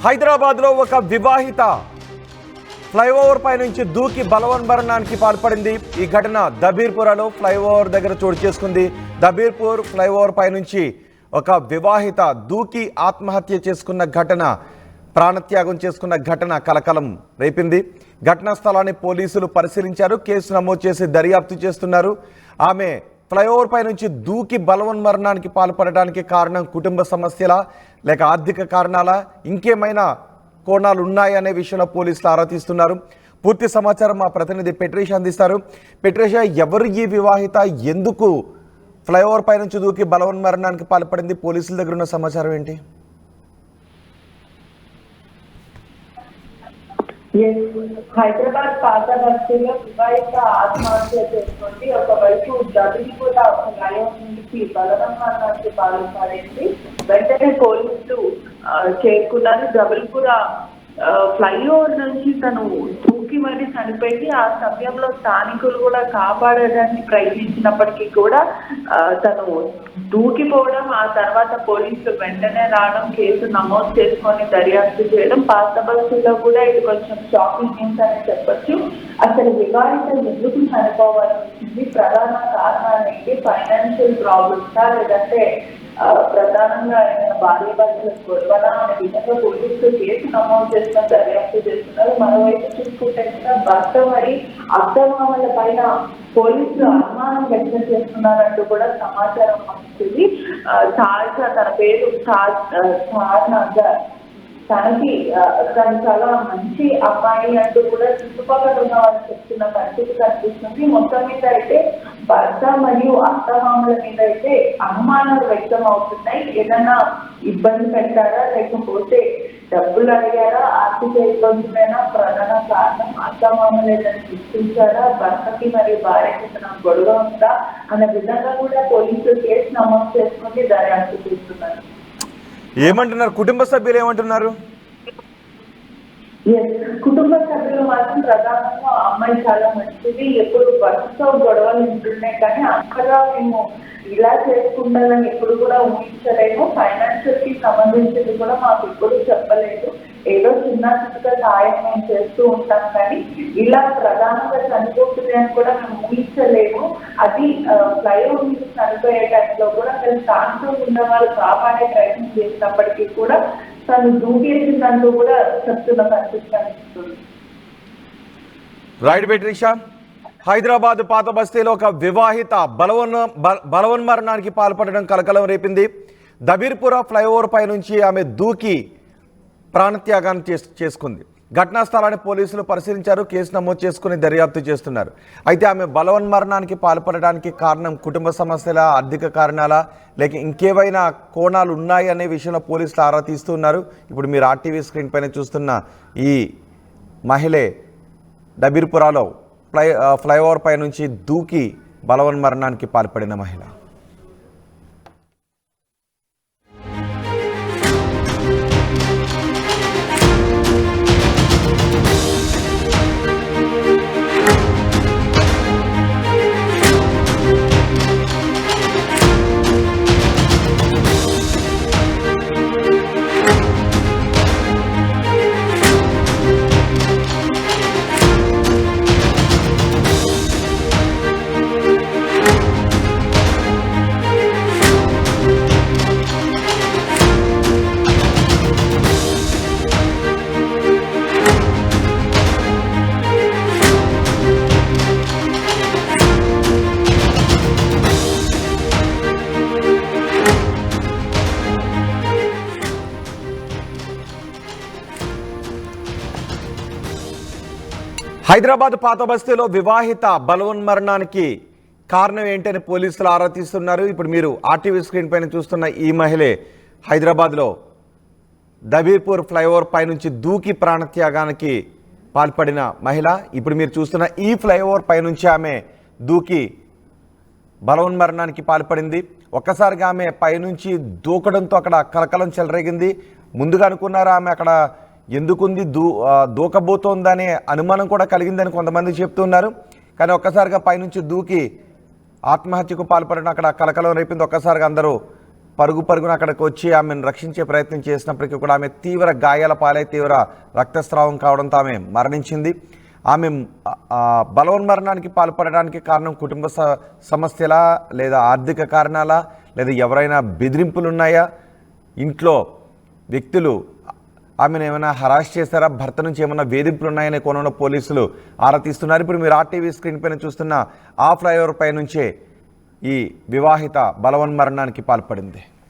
హైదరాబాద్లో ఒక వివాహిత ఫ్లైఓవర్ పై నుంచి దూకి బలవన్మరణానికి పాల్పడింది. ఈ ఘటన దబీర్పురలో ఫ్లైఓవర్ దగ్గర చోటు చేసుకుంది. దబీర్పూర్ ఫ్లైఓవర్ పై నుంచి ఒక వివాహిత దూకి ఆత్మహత్య చేసుకున్న ఘటన, ప్రాణత్యాగం చేసుకున్న ఘటన కలకలం రేపింది. ఘటనా స్థలాన్ని పోలీసులు పరిశీలించారు, కేసు నమోదు చేసి దర్యాప్తు చేస్తున్నారు. ఆమె ఫ్లైఓవర్ పై నుంచి దూకి బలవన్మరణానికి పాల్పడడానికి కారణం కుటుంబ సమస్యలా లేక ఆర్థిక కారణాలా, ఇంకేమైనా కోణాలు ఉన్నాయనే విషయంలో పోలీసులు ఆరా తీస్తున్నారు. పూర్తి సమాచారం మా ప్రతినిధి పెట్రీషా అందిస్తారు. పెట్రీషా, ఎవరు ఈ వివాహిత, ఎందుకు ఫ్లైఓవర్ పై నుంచి దూకి బలవన్మరణానికి పాల్పడింది? పోలీసుల దగ్గర ఉన్న సమాచారం ఏంటి? హైదరాబాద్ పాత బస్తీలో వివాహిత ఆత్మహత్య చేసుకుంది. ఒకవైపు దబీర్పుర నుంచి బలవన్మరణానికి పాల్పడింది. వెంటనే పోలీసులు చేరుకున్నారు. దబీర్పుర ఫ్లైఓవర్ నుంచి తను దూకి మరీ చనిపోయింది. ఆ సమయంలో స్థానికులు కూడా కాపాడడానికి ప్రయత్నించినప్పటికీ కూడా తను దూకిపోవడం, ఆ తర్వాత పోలీసులు వెంటనే రావడం, కేసు నమోదు చేసుకొని దర్యాప్తు చేయడం. పాత బస్సులో కూడా ఇది కొంచెం షాకింగ్ న్యూస్ అని చెప్పొచ్చు. అసలు వివాహిత ఎందుకు చనిపోవాల్సి వచ్చింది, ప్రధాన కారణాలు ఏంటి, ఫైనాన్షియల్ ప్రాబ్లమ్సా లేదంటే ప్రధానంగా ఆయన భార్య భర్తల గొడవల అనే విధంగా పోలీసులు కేసు నమోదు చేస్తున్న దర్యాప్తు చేస్తున్నారు. మరోవైపు చూసుకుంటే కూడా భర్త మరి అత్తమామల పైన పోలీసులు అనుమానం వ్యక్తం చేస్తున్నారంటూ కూడా సమాచారం వస్తుంది. తన పేరు తనకి తను చాలా మంచి అమ్మాయి అంటూ కూడా చుట్టుపక్కల ఉన్న వాళ్ళు చెప్తున్న పరిస్థితి కనిపిస్తుంది. మొత్తం మీద అయితే భర్త మరియు అత్తమామల మీద అయితే అనుమానాలు వ్యక్తం అవుతున్నాయి. ఏదైనా ఇబ్బంది పెట్టారా, లేకపోతే డబ్బులు అడిగారా, ఆర్థిక ఇబ్బందులైనా ప్రధాన కారణం, అత్తమామలు ఏదైనా గుర్తించారా, భర్తకి మరియు భార్యకి తన గొడవ ఉందా అనే విధంగా కూడా పోలీసులు కేసు నమోదు చేసుకుని దర్యాప్తు చేస్తున్నారు. ఏమంటున్నారు కుటుంబ సభ్యులు, ఏమంటున్నారు? కుటుంబ సభ్యులు మాత్రం ప్రధానంగా అమ్మాయి చాలా మంచిది, ఎప్పుడు భర్తతో గొడవలు ఉంటున్నాయి, కానీ అంతగా మేము ఇలా చేసుకుంటారని ఎప్పుడు కూడా ఊహించలేము. ఫైనాన్షియల్ కి సంబంధించింది కూడా మాకు ఎప్పుడు చెప్పలేదు. ఏదో చిన్న చిన్న సాయం మేము చేస్తూ ఉంటాం, కానీ ఇలా ప్రధానంగా చనిపోతుంది అని కూడా మేము ఊహించలేము. అది ఫ్లైఓవర్ మీద చనిపోయే టైంలో కూడా మేము స్థానికంగా ఉన్న వాళ్ళు కాపాడే ప్రయత్నం చేసినప్పటికీ కూడా తను దూకేసిందంటూ కూడా చెప్తున్న పరిస్థితి కనిపిస్తుంది. రైట్ పెట్రీషా, హైదరాబాద్ పాత బస్తీలో ఒక వివాహిత బలవన్మరణానికి పాల్పడడం కలకలం రేపింది. దబీర్పుర ఫ్లైఓవర్ పై నుంచి ఆమె దూకి ప్రాణత్యాగాన్ని చేసుకుంది. ఘటనా స్థలాన్ని పోలీసులు పరిశీలించారు, కేసు నమోదు చేసుకుని దర్యాప్తు చేస్తున్నారు. అయితే ఆమె బలవన్మరణానికి పాల్పడడానికి కారణం కుటుంబ సమస్యల, ఆర్థిక కారణాలా లేక ఇంకేవైనా కోణాలు ఉన్నాయి అనే విషయంలో పోలీసులు ఆరా తీస్తున్నారు. ఇప్పుడు మీరు ఆర్టీవీ స్క్రీన్ పైన చూస్తున్న ఈ మహిళే దబీర్పురాలో ఫ్లైఓవర్ పై నుంచి దూకి బలవన్మరణానికి పాల్పడిన మహిళ. హైదరాబాద్ పాత బస్తీలో వివాహిత బలవన్మరణానికి కారణం ఏంటని పోలీసులు ఆరా తీస్తున్నారు. ఇప్పుడు మీరు ఆర్టీవీ స్క్రీన్ పైన చూస్తున్న ఈ మహిళే హైదరాబాద్లో దబీర్పూర్ ఫ్లైఓవర్ పై నుంచి దూకి ప్రాణత్యాగానికి పాల్పడిన మహిళ. ఇప్పుడు మీరు చూస్తున్న ఈ ఫ్లైఓవర్ పై నుంచి ఆమె దూకి బలవన్మరణానికి పాల్పడింది. ఒక్కసారిగా ఆమె పైనుంచి దూకడంతో అక్కడ కలకలం చెలరేగింది. ముందుగా అనుకున్నారా ఆమె అక్కడ ఎందుకుంది, దూకబోతోందనే అనుమానం కూడా కలిగిందని కొంతమంది చెప్తున్నారు. కానీ ఒక్కసారిగా పైనుంచి దూకి ఆత్మహత్యకు పాల్పడడం అక్కడ కలకలం రేపింది. ఒక్కసారిగా అందరూ పరుగున అక్కడికి వచ్చి ఆమెను రక్షించే ప్రయత్నం చేసినప్పటికీ కూడా ఆమె తీవ్ర గాయాల పాలై తీవ్ర రక్తస్రావం కావడంతో ఆమె మరణించింది. ఆమె బలవన్మరణానికి పాల్పడడానికి కారణం కుటుంబ సమస్యలా, లేదా ఆర్థిక కారణాలా, లేదా ఎవరైనా బెదిరింపులు ఉన్నాయా, ఇంట్లో వ్యక్తులు ఆమెను ఏమైనా హరాస్ చేశారా, భర్త నుంచి ఏమైనా వేధింపులు ఉన్నాయనే కోణంలో పోలీసులు ఆరా తీస్తున్నారు. ఇప్పుడు మీరు RTV స్క్రీన్ పైన చూస్తున్న ఆ ఫ్లైఓవర్ పై నుంచే ఈ వివాహిత బలవన్మరణానికి పాల్పడింది.